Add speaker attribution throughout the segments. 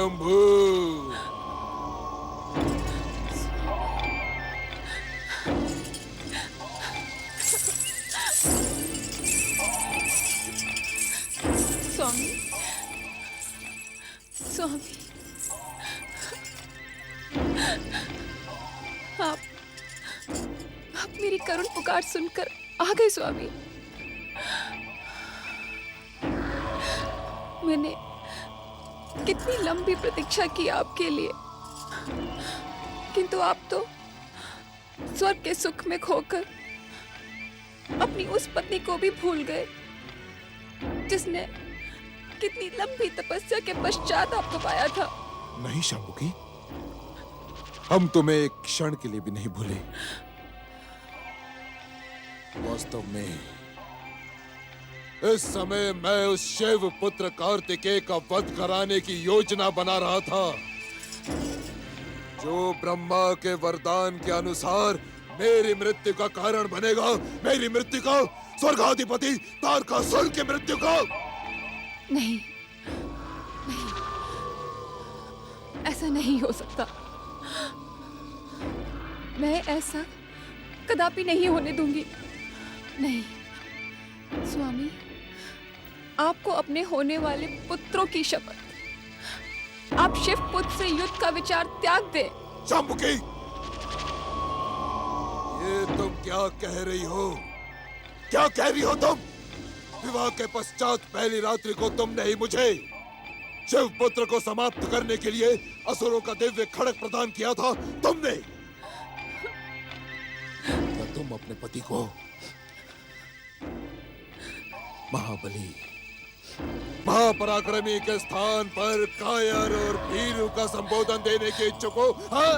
Speaker 1: स्वयंभू।
Speaker 2: स्वामी, स्वामी, आप मेरी करुण पुकार सुनकर आ गए स्वामी। मैंने कितनी लंबी प्रतीक्षा की आपके लिए, किंतु आप तो स्वर्ग के सुख में खोकर अपनी उस पत्नी को भी भूल गए जिसने कितनी लंबी तपस्या के पश्चात आपको पाया था।
Speaker 1: नहीं शंभुकी, हम तुम्हें एक क्षण के लिए भी नहीं भूले। वास्तव में इस समय मैं उस शिव पुत्र कार्तिकेय का वध कराने की योजना बना रहा था, जो ब्रह्मा के वरदान के अनुसार मेरी मृत्यु का कारण बनेगा। मेरी मृत्यु का, स्वर्गाधिपति तारकासुर की मृत्यु का।
Speaker 2: नहीं, नहीं, ऐसा नहीं हो सकता। मैं ऐसा कदापि नहीं होने दूंगी। नहीं स्वामी, आपको अपने होने वाले पुत्रों की शपथ, आप शिव पुत्र से युद्ध का विचार त्याग दें।
Speaker 1: शंभुकी, ये तुम क्या कह रही हो? क्या कह रही हो तुम? विवाह के पश्चात पहली रात्रि को तुमने ही मुझे शिव पुत्र को समाप्त करने के लिए असुरों का दिव्य खड्ग प्रदान किया था। तुमने, क्या तुम अपने पति को महाबली, महापराक्रमी के स्थान पर कायर और भीरू का संबोधन देने के इच्छुक हो? हाँ?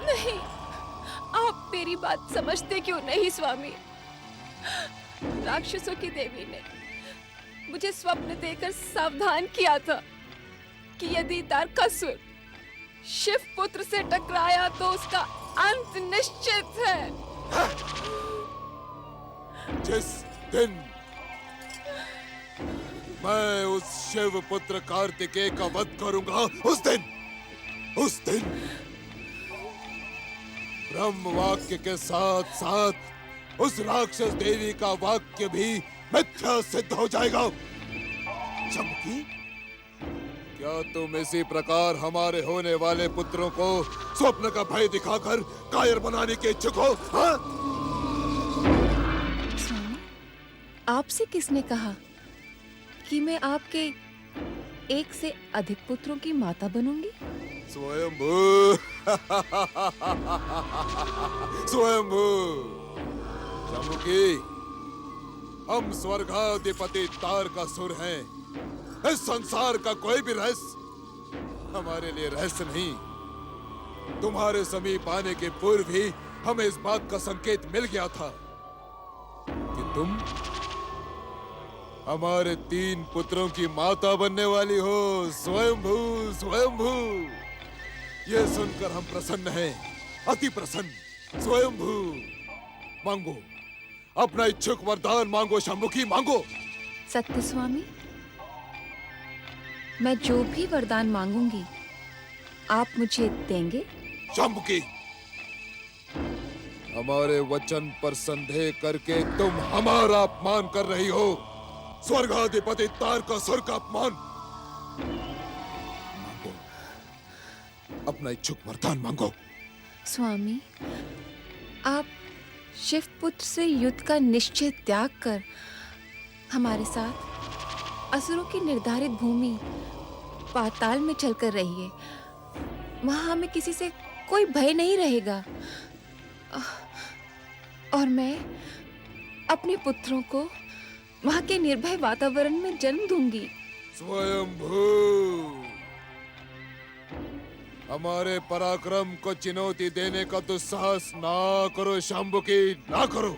Speaker 2: नहीं, आप मेरी बात समझते क्यों नहीं स्वामी? राक्षसों की देवी ने मुझे स्वप्न देकर सावधान किया था कि यदि तारकासुर शिव पुत्र से टकराया तो उसका अंत निश्चित है।
Speaker 1: जिस दिन मैं उस शिव पुत्र कार्तिकेय का वध करूंगा, उस दिन ब्रह्म वाक्य के साथ साथ उस राक्षस देवी का वाक्य भी मिथ्या सिद्ध हो जाएगा। चमकी, क्या तुम इसी प्रकार हमारे होने वाले पुत्रों को स्वप्न का भय दिखाकर कायर बनाने के इच्छुक हो? हाँ?
Speaker 2: स्वामी, आपसे किसने कहा कि मैं आपके एक से अधिक पुत्रों की माता बनूंगी?
Speaker 1: स्वयंभू। स्वयंभू। शंभुकी, हम स्वर्गाधिपति तारकासुर हैं। इस संसार का कोई भी रहस्य हमारे लिए रहस्य नहीं। तुम्हारे समीप आने के पूर्व ही हमें इस बात का संकेत मिल गया था कि तुम हमारे 3 पुत्रों की माता बनने वाली हो। स्वयंभू, स्वयंभू। ये सुनकर हम प्रसन्न हैं, अति प्रसन्न। स्वयंभू, मांगो, अपना इच्छुक वरदान मांगो शंभुकी, मांगो।
Speaker 2: सत्य स्वामी, मैं जो भी वरदान मांगूंगी आप मुझे देंगे?
Speaker 1: शंभुकी, हमारे वचन पर संदेह करके तुम हमारा अपमान कर रही हो। स्वर्गाधिपति तारकासुर का अपमान। मांगो, अपना इच्छुक वरदान मांगो।
Speaker 2: स्वामी, आप शिव पुत्र से युद्ध का निश्चय त्याग कर हमारे साथ असुरों की निर्धारित भूमि पाताल में चलकर रहिए। वहां हमें किसी से कोई भय नहीं रहेगा और मैं अपने पुत्रों को वहां के निर्भय वातावरण में जन्म दूंगी।
Speaker 1: स्वयंभू, हमारे पराक्रम को चुनौती देने का दुस्साहस ना करो शंभुकी, ना करो।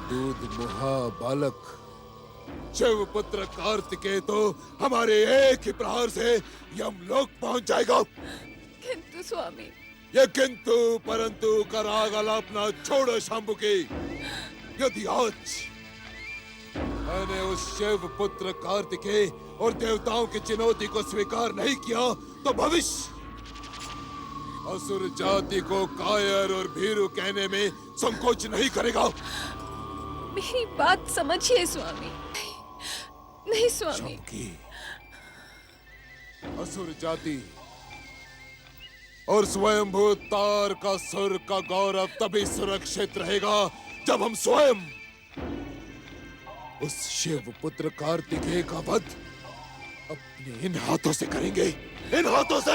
Speaker 1: दूध मुहा बालक शिव पुत्र कार्तिकेय तो हमारे एक ही प्रहार से यमलोक पहुंच जाएगा।
Speaker 2: किंतु स्वामी,
Speaker 1: ये किंतु परंतु का राग आलापना छोड़ो शंभुकी। यदि आज मैंने उस शिव पुत्र कार्तिकेय और देवताओं की चुनौती को स्वीकार नहीं किया तो भविष्य असुर जाति को कायर और भीरू कहने में संकोच नहीं करेगा।
Speaker 2: मेरी बात समझिए स्वामी। नहीं स्वामी।
Speaker 1: चमकी, असुर जाति और स्वयंभू तारकासुर का गौरव तभी सुरक्षित रहेगा जब हम स्वयं उस शिव पुत्र कार्तिकेय का वध अपने इन हाथों से करेंगे, इन हाथों से।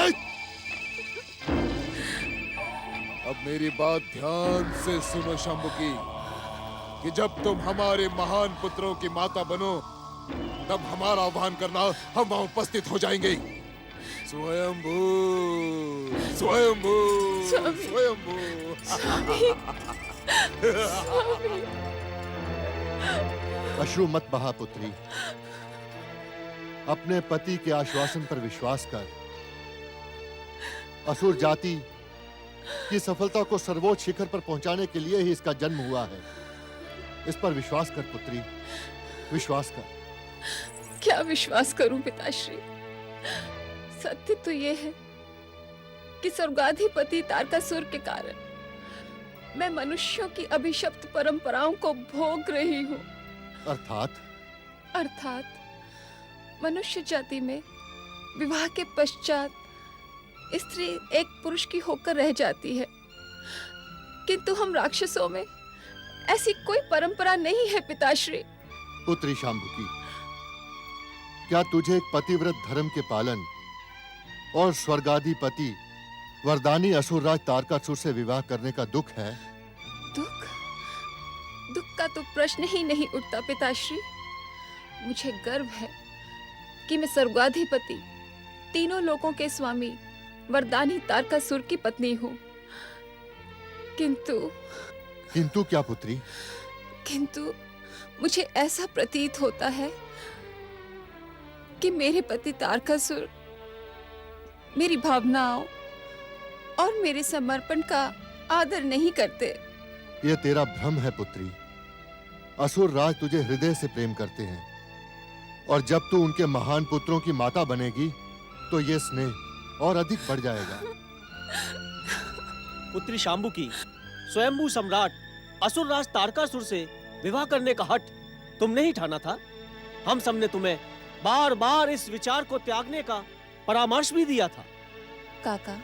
Speaker 1: अब मेरी बात ध्यान से सुनो शंभुकी, कि जब तुम हमारे महान पुत्रों की माता बनो तब हमारा आह्वान करना, हम वहां उपस्थित हो जाएंगे। स्वयंभू स्वयंभू स्वयंभू।
Speaker 3: अश्रु मत बहा पुत्री, अपने पति के आश्वासन पर विश्वास कर। असुर जाति की सफलता को सर्वोच्च शिखर पर पहुंचाने के लिए ही इसका जन्म हुआ है। इस पर विश्वास कर पुत्री, विश्वास कर।
Speaker 2: क्या विश्वास करूं पिताश्री? सत्य तो ये है कि स्वर्गाधिपति तारकासुर के कारण मैं मनुष्यों की अभिशप्त परंपराओं को भोग रही हूँ। अर्थात मनुष्य जाति में विवाह के पश्चात स्त्री एक पुरुष की होकर रह जाती है, किंतु हम राक्षसों में ऐसी कोई परंपरा नहीं है पिताश्री।
Speaker 3: पुत्री शांभुकी, क्या तुझे एक पतिव्रत धर्म के पालन और स्वर्गाधिपति वरदानी असुरराज तारकासुर से विवाह करने का दुख है?
Speaker 2: दुख? दुख का तो प्रश्न ही नहीं उठता पिताश्री। मुझे गर्व है कि मैं स्वर्गाधिपति, तीनों लोकों के स्वामी वरदानी तारकासुर की पत्नी हूँ। किंतु
Speaker 3: क्या पुत्री?
Speaker 2: किंतु मुझे ऐसा प्रतीत होता है कि मेरे पति तारकासुर मेरी भावनाओं और मेरे समर्पण का आदर नहीं करते।
Speaker 3: यह तेरा भ्रम है पुत्री। असुर राज तुझे हृदय से प्रेम करते हैं, और जब तू उनके महान पुत्रों की माता बनेगी तो यह स्नेह और अधिक बढ़ जाएगा।
Speaker 4: पुत्री शांभुकी, स्वयंभू सम्राट असुरराज तारकासुर से विवाह करने का हठ तुमने ही ठाना था। हम सबने तुम्हें बार बार इस विचार को त्यागने का परामर्श भी दिया था।
Speaker 2: काका,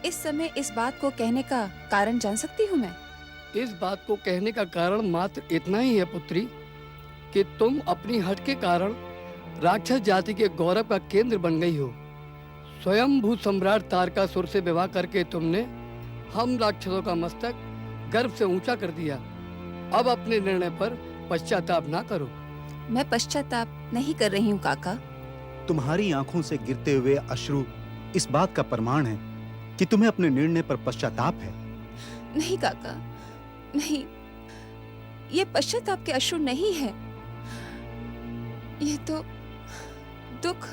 Speaker 2: इस समय इस बात को कहने का कारण जान सकती हूँ मैं?
Speaker 5: इस बात को कहने का कारण मात्र इतना ही है पुत्री, कि तुम अपनी हट के कारण राक्षस जाति के गौरव का केंद्र बन गई हो। स्वयंभू सम्राट तारकासुर से विवाह करके तुमने हम राक्षसों का मस्तक गर्व से ऊंचा कर दिया। अब अपने निर्णय पर पश्चाताप ना करो।
Speaker 2: मैं पश्चाताप नहीं कर रही हूँ काका।
Speaker 6: तुम्हारी आंखों से गिरते हुए अश्रु इस बात का प्रमाण है कि तुम्हें अपने निर्णय पर पश्चाताप है।
Speaker 2: नहीं काका, नहीं, ये पश्चाताप के अश्रु नहीं है। ये तो दुख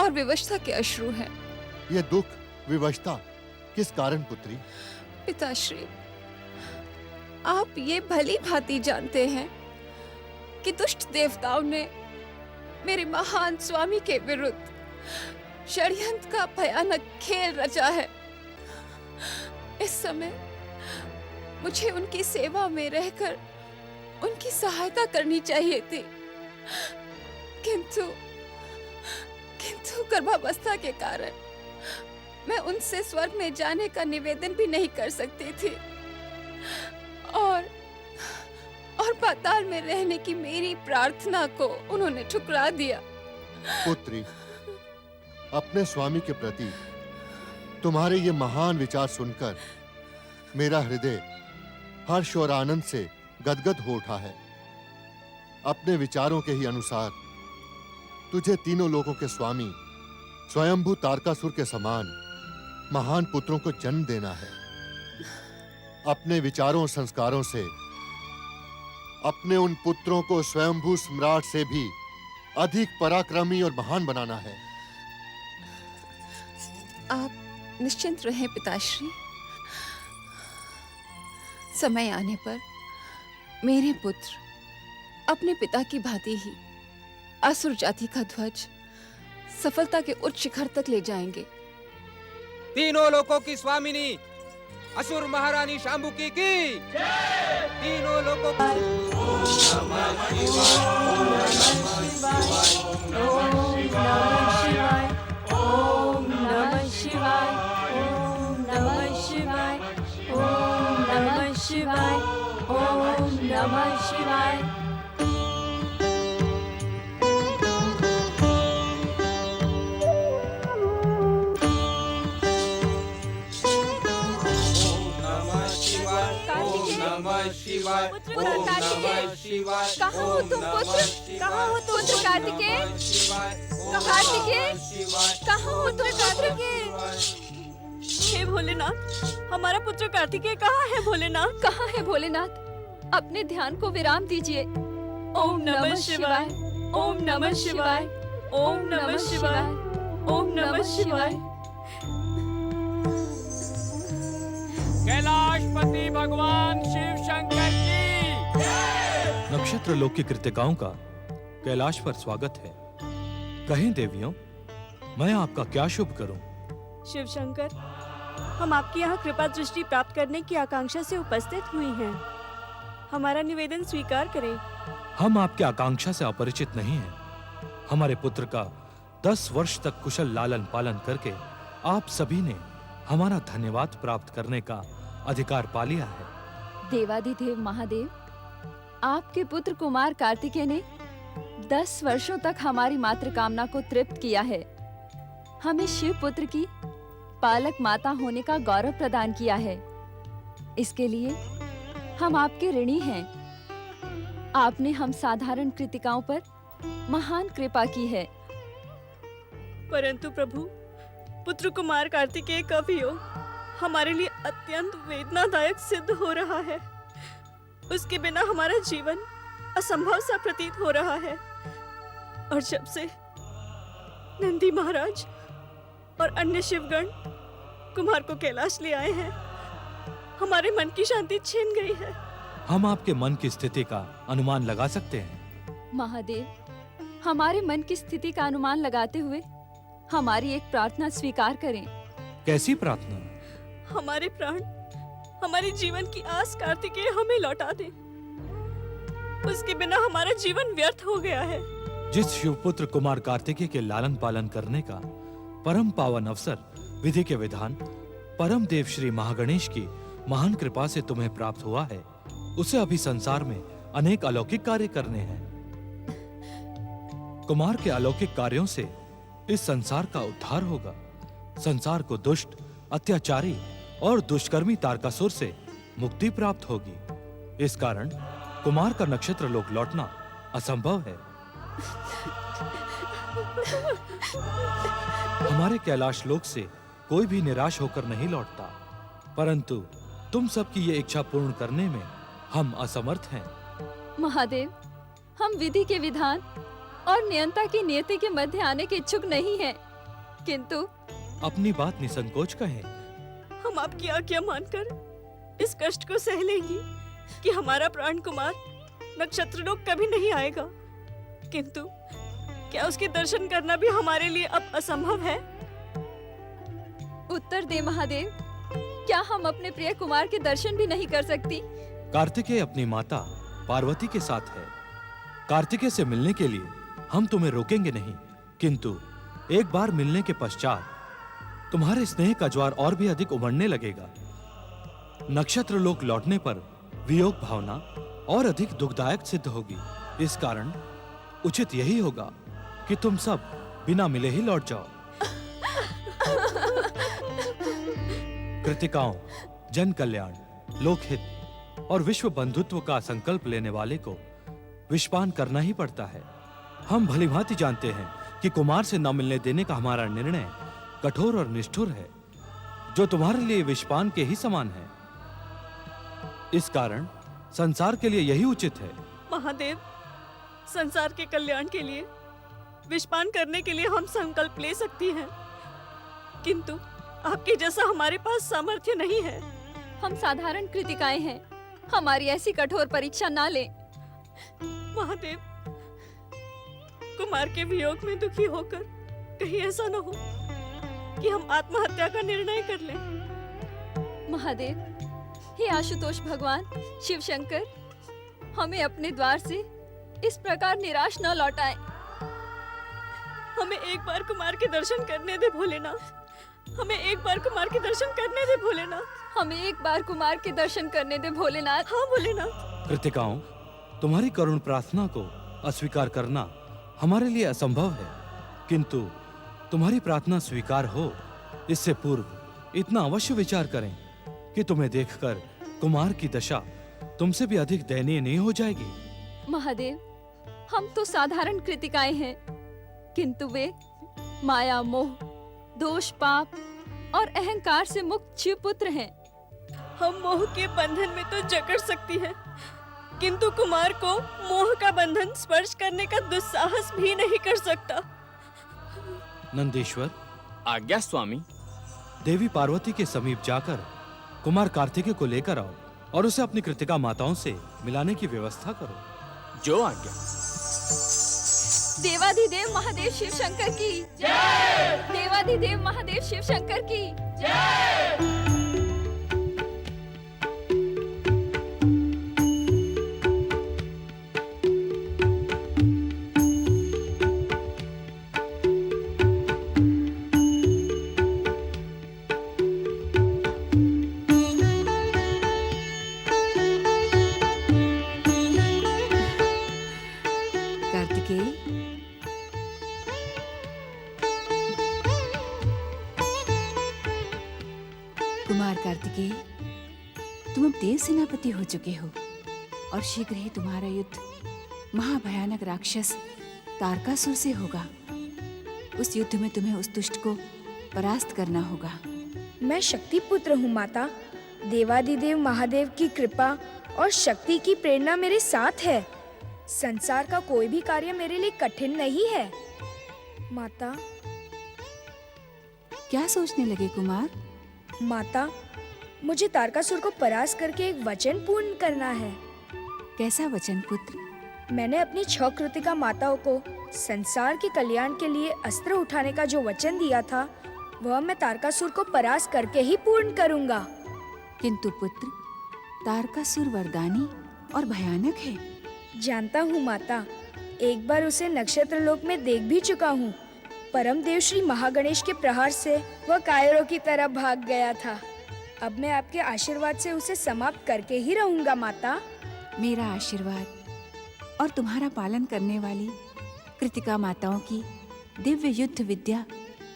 Speaker 2: और विवशता के अश्रु हैं।
Speaker 3: ये दुख विवशता किस कारण पुत्री?
Speaker 2: पिताश्री, आप ये भली भांति जानते हैं कि दुष्ट देवताओं ने मेरे महान स्वामी के विरुद्ध षड्यंत्र का भयानक खेल रचा है। इस समय मुझे उनकी सेवा में रहकर उनकी सहायता करनी चाहिए थी, किंतु गर्भावस्था के कारण मैं उनसे स्वर्ग में जाने का निवेदन भी नहीं कर सकती थी, और पाताल में रहने की मेरी प्रार्थना को उन्होंने ठुकरा दिया।
Speaker 3: पुत्री, अपने स्वामी के प्रति तुम्हारे ये महान विचार सुनकर मेरा हृदय हर्ष और आनंद से गदगद हो उठा है। अपने विचारों के ही अनुसार तुझे तीनों लोकों के स्वामी स्वयंभू तारकासुर के समान महान पुत्रों को जन्म देना है। अपने विचारों और संस्कारों से अपने उन पुत्रों को स्वयंभू सम्राट से भी अधिक पराक्रमी और महान बनाना है।
Speaker 2: आप निश्चिंत रहें पिताश्री। समय आने पर मेरे पुत्र अपने पिता की भांति ही असुर जाति का ध्वज सफलता के उच्च शिखर तक ले जाएंगे।
Speaker 7: तीनों लोकों की स्वामिनी असुर महारानी शांबुकी की तीनों लोकों शिवाय
Speaker 2: पुत्र कार्तिकेय, कहाँ हो तुम पुत्र? कहाँ हो तुम पुत्र कार्तिकेय? कार्तिकेय, कहाँ हो तुम कार्तिकेय?
Speaker 8: हे भोलेनाथ, हमारा पुत्र कार्तिकेय कहाँ है भोलेनाथ?
Speaker 2: कहाँ है भोलेनाथ? अपने ध्यान को विराम दीजिए।
Speaker 8: ओम नमः शिवाय, ओम नमः शिवाय, ओम नमः शिवाय, ओम नमः शिवाय।
Speaker 7: कैलाशपति भगवान शिव शंकर की
Speaker 9: नक्षत्र लोक की कृतिकाओं का कैलाश पर स्वागत है। कहें देवियों, मैं आपका क्या शुभ करूं?
Speaker 8: शिव शंकर, हम आपके यहाँ कृपा दृष्टि प्राप्त करने की आकांक्षा से उपस्थित हुई हैं। हमारा निवेदन स्वीकार करें।
Speaker 9: हम आपकी आकांक्षा से अपरिचित नहीं हैं। हमारे पुत्र का 10 वर्ष तक कुशल लालन पालन करके आप सभी ने हमारा धन्यवाद प्राप्त करने का अधिकार पा लिया है।
Speaker 10: देवाधिदेव महादेव, आपके पुत्र कुमार कार्तिकेय ने 10 वर्षों तक हमारी मातृ कामना को तृप्त किया है। हमें शिव पुत्र की पालक माता होने का गौरव प्रदान किया है। इसके लिए हम आपके ऋणी हैं। आपने हम साधारण कृतिकाओं पर महान कृपा की है।
Speaker 8: परंतु प्रभु, पुत्र कुमार कार्तिकेय का वियोग हमारे लिए अत्यंत वेदनादायक सिद्ध हो रहा है। उसके बिना हमारा जीवन असंभव सा प्रतीत हो रहा है। और जब से नंदी महाराज और अन्य शिवगण कुमार को कैलाश ले आए हैं, हमारे मन की शांति छिन गई है।
Speaker 9: हम आपके मन की स्थिति का अनुमान लगा सकते हैं।
Speaker 10: महादेव, हमारे मन की स्थिति का अनुमान लगाते हुए हमारी एक प्रार्थना स्वीकार करें।
Speaker 9: कैसी प्रार्थना?
Speaker 8: हमारे प्राण, हमारे जीवन की आस कार्तिकेय हमें लौटा दे। उसके बिना हमारा जीवन व्यर्थ हो गया है।
Speaker 9: जिस शिवपुत्र कुमार कार्तिकेय के लालन पालन करने का परम पावन अवसर विधि के विधान परम देव श्री महागणेश की महान कृपा से तुम्हें प्राप्त हुआ है, उसे अभी संसार में अनेक अलौकिक कार्य करने हैं। कुमार के अलौकिक कार्यों से इस संसार का उद्धार होगा। संसार को दुष्ट, अत्याचारी और दुष्कर्मी तारकासुर से मुक्ति प्राप्त होगी। इस कारण कुमार का नक्षत्र लोक लौटना असंभव है। हमारे कैलाश लोक से कोई भी निराश होकर नहीं लौटता, परंतु तुम सबकी ये इच्छा पूर्ण करने में हम असमर्थ हैं।
Speaker 10: महादेव, हम विधि के विधान और नियंता की नियति के मध्य आने के इच्छुक नहीं हैं, किंतु
Speaker 9: अपनी बात निसंकोच कहें।
Speaker 8: हम आपकी आज्ञा मानकर इस कष्ट को सह लेंगी कि हमारा प्राण कुमार नक्षत्र लोक कभी नहीं आएगा, किंतु क्या उसके दर्शन करना भी हमारे लिए अब असंभव है?
Speaker 10: उत्तर दे महादेव, क्या हम अपने प्रिय कुमार के दर्शन भी नहीं कर सकती?
Speaker 9: कार्तिकेय अपनी माता पार्वती के साथ है। कार्तिकेय से मिलने के लिए हम तुम्हें रोकेंगे नहीं, किंतु एक बार मिलने के पश्चात तुम्हारे स्नेह का ज्वार और भी अधिक उमड़ने लगेगा। नक्षत्र लोक लौटने पर वियोग भावना और अधिक दुखदायक सिद्ध होगी। इस कारण उचित यही होगा कि तुम सब बिना मिले ही लौट जाओ। कृतिकाओं, जन कल्याण, लोकहित और विश्व बंधुत्व का संकल्प लेने वाले को विषपान करना ही पड़ता है। हम भलीभांति जानते हैं कि कुमार से न मिलने देने का हमारा निर्णय कठोर और निष्ठुर है, जो तुम्हारे लिए विषपान के ही समान है। इस कारण संसार के लिए यही उचित है।
Speaker 8: महादेव, संसार के कल्याण के लिए विषपान करने के लिए हम संकल्प ले सकती हैं, किंतु आपके जैसा हमारे पास सामर्थ्य नहीं है।
Speaker 10: हम साधारण कृतिकाएं हैं, हमारी ऐसी कठोर परीक्षा ना लें।
Speaker 8: महादेव, कुमार के वियोग में दुखी होकर कहीं ऐसा न हो कि हम आत्महत्या का निर्णय कर लें।
Speaker 10: महादेव, हे आशुतोष भगवान, शिव शंकर, हमें अपने द्वार से इस प्रकार निराश न लौटाएं।
Speaker 8: हमें एक बार कुमार के दर्शन करने दे भोलेनाथ। हमें एक बार कुमार के दर्शन करने दे भोलेनाथ।
Speaker 10: हमें एक बार कुमार के दर्शन करने दे भोलेनाथ।
Speaker 8: हाँ भोलेनाथ।
Speaker 9: कृतिकाओं, तुम्हारी करुण प्रार्थना को अस्वीकार करना हमारे लिए असंभव है, किंतु तुम्हारी प्रार्थना स्वीकार हो इससे पूर्व इतना अवश्य विचार करें कि तुम्हें देखकर कुमार की दशा तुमसे भी अधिक दयनीय नहीं हो जाएगी।
Speaker 10: महादेव, हम तो साधारण कृतिकाएं हैं, किंतु वे माया, मोह, दोष, पाप और अहंकार से मुक्त शिव पुत्र हैं।
Speaker 8: हम मोह के बंधन में तो जकड़ सकती हैं, किंतु कुमार को मोह का बंधन स्पर्श करने का दुस्साहस भी नहीं कर सकता।
Speaker 9: नंदीश्वर,
Speaker 7: आज्ञा स्वामी।
Speaker 9: देवी पार्वती के समीप जाकर कुमार कार्तिकेय को लेकर आओ और उसे अपनी कृतिका माताओं से मिलाने की व्यवस्था करो।
Speaker 7: जो आज्ञा।
Speaker 10: देवाधिदेव महादेव शिव शंकर की जय। देवाधिदेव महादेव शिव शंकर की जय।
Speaker 11: कुमार कार्तिकेय, तुम अब देव सेनापति हो चुके हो और शीघ्र ही तुम्हारा युद्ध महाभयानक राक्षस तारकासुर से होगा। उस युद्ध में तुम्हें उस दुष्ट को परास्त करना होगा।
Speaker 12: मैं शक्ति पुत्र हूँ माता। देवादिदेव महादेव की कृपा और शक्ति की प्रेरणा मेरे साथ है। संसार का कोई भी कार्य मेरे लिए कठिन नहीं है। माता।
Speaker 11: क्या सोचने लगे कुमार?
Speaker 12: माता, मुझे तारकासुर को परास्त करके एक वचन पूर्ण करना है।
Speaker 11: कैसा वचन पुत्र?
Speaker 12: मैंने अपनी 6 कृतिका माताओं को संसार के कल्याण के लिए अस्त्र उठाने का जो वचन दिया था, वह मैं तारकासुर को परास्त करके ही पूर्ण करूंगा।
Speaker 11: किंतु पुत्र, तारकासुर वरदानी और भयानक है।
Speaker 12: जानता हूँ माता, एक बार उसे नक्षत्र लोक में देख भी चुका हूँ। परम देव श्री महागणेश के प्रहार से वह कायरों की तरह भाग गया था। अब मैं आपके आशीर्वाद से उसे समाप्त करके ही रहूंगा माता।
Speaker 11: मेरा आशीर्वाद और तुम्हारा पालन करने वाली कृतिका माताओं की दिव्य युद्ध विद्या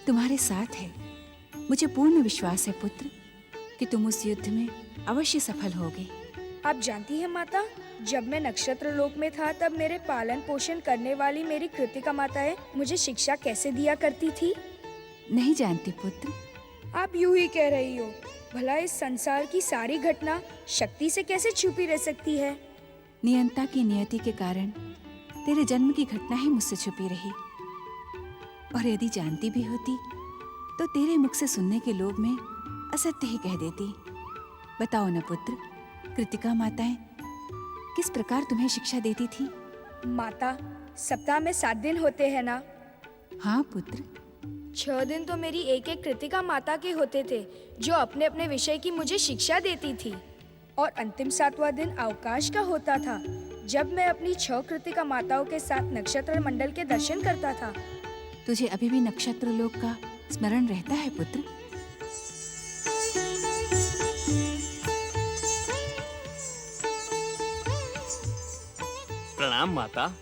Speaker 11: तुम्हारे साथ है। मुझे पूर्ण विश्वास है पुत्र कि तुम उस युद्ध में अवश्य सफल होगे।
Speaker 12: आप जानती हैं माता, जब मैं नक्षत्र लोक में था तब मेरे पालन पोषण करने वाली मेरी कृतिका माताएं मुझे शिक्षा कैसे दिया करती थी?
Speaker 11: नहीं जानती पुत्र।
Speaker 12: आप यूं ही कह रही हो। भला इस संसार की सारी घटना शक्ति से कैसे छुपी रह सकती है?
Speaker 11: नियंता की नियति के कारण तेरे जन्म की घटना ही मुझसे छुपी रही, और यदि जानती भी होती तो तेरे मुख से सुनने के लोभ में असत्य ही कह देती। बताओ न पुत्र, कृतिका माताएं किस प्रकार तुम्हें शिक्षा देती थी?
Speaker 12: माता, सप्ताह में 7 दिन होते हैं ना?
Speaker 11: हाँ पुत्र।
Speaker 12: 6 दिन तो मेरी एक एक कृतिका माता के होते थे, जो अपने अपने विषय की मुझे शिक्षा देती थी, और अंतिम 7वां दिन अवकाश का होता था, जब मैं अपनी 6 कृतिका माताओं के साथ नक्षत्र मंडल के दर्शन करता था।
Speaker 11: तुझे अभी भी नक्षत्र लोक का स्मरण रहता है पुत्र?
Speaker 7: प्रणाम माता।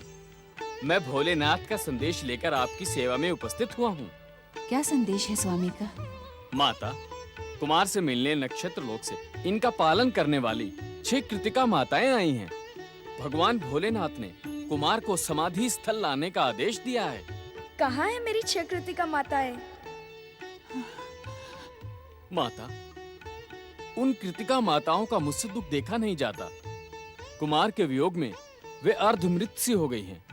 Speaker 7: मैं भोलेनाथ का संदेश लेकर आपकी सेवा में उपस्थित हुआ हूँ।
Speaker 11: क्या संदेश है स्वामी का?
Speaker 7: माता, कुमार से मिलने नक्षत्र लोक से इनका पालन करने वाली 6 कृतिका माताएं आई हैं। भगवान भोलेनाथ ने कुमार को समाधि स्थल लाने का आदेश दिया है।
Speaker 12: कहाँ है मेरी 6 कृतिका माताएं?
Speaker 7: माता, उन कृतिका माताओं का मुझसे दुख देखा नहीं जाता। कुमार के वियोग में वे अर्धमृत सी हो गई हैं।